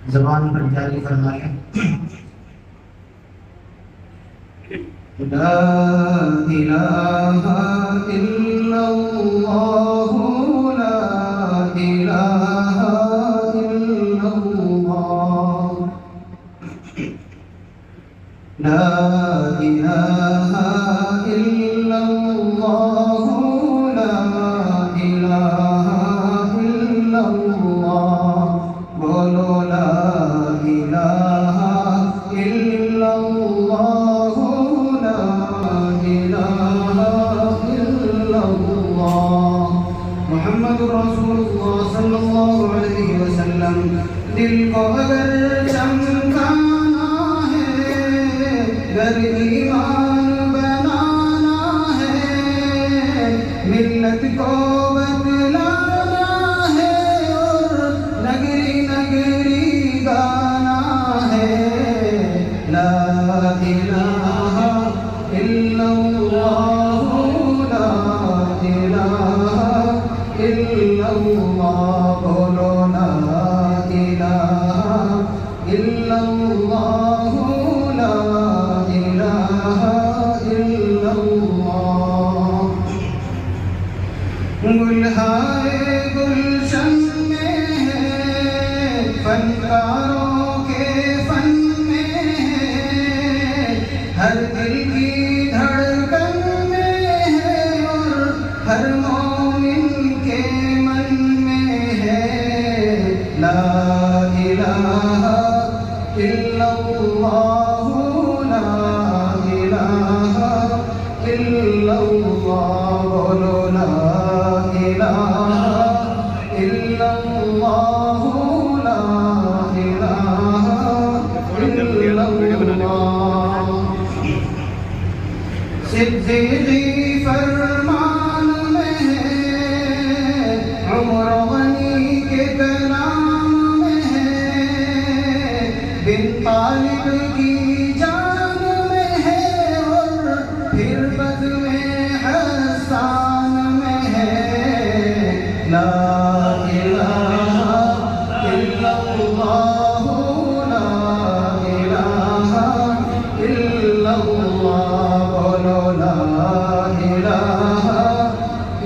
زبان پر جاری فرمائیں۔ لا الہ الا اللہ، لا الہ الا اللہ، لا الہ الا اللہ، لا الہ الا اللہ، بولو لا الہ الا اللہ، لا الہ الا اللہ، محمد رسول اللہ صلی اللہ علیہ وسلم۔ دل کو اگر چمکانا ہے، گر ایمان بنانا ہے، ملت کو بتلانا ہے، اور نگری نگری گانا ہے، لا الہ الا اللہ، لا الہ الا اللہ، بولو لا الہ الا اللہ، لا الہ الا اللہ۔ گلہائے گلشن میں ہے، فنکاروں کے فن میں ہے، ہر دل کی دھڑکن میں ہے، اور ہر مومن کے من میں ہے، لا الہ الا اللہ، لا الہ الا اللہ، بولو لا الہ الا اللہ، لا الہ الا اللہ۔ صدیقی فرمان میں ہے، عمر غنی کے کلام میں ہے، بن طالب کی جان میں ہے، اور پھر بد میں حسان میں ہے، لا الہ الا اللہ، لا الہ الا اللہ، بولو لا الہ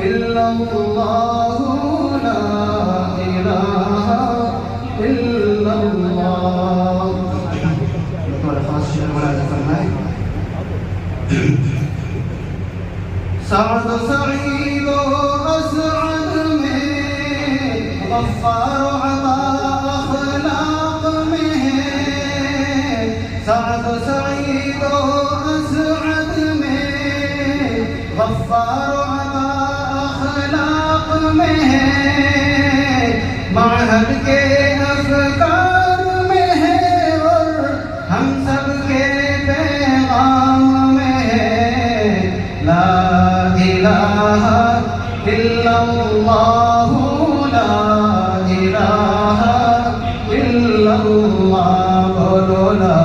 الا اللہ، لا الہ الا اللہ۔ الفاظ شیخ ملاحظہ فرمائیں۔ سعد سعید و اسعد میں، غفار و عطا اخلاق میں ہے، سعد سعید و اسعد میں، غفار و عطا اخلاق میں ہے، معہد کے افکار میں ہے، اور ہم سب کے پیغام میں ہے، لا الہ الا اللہ، لا الہ الا اللہ، بولو لا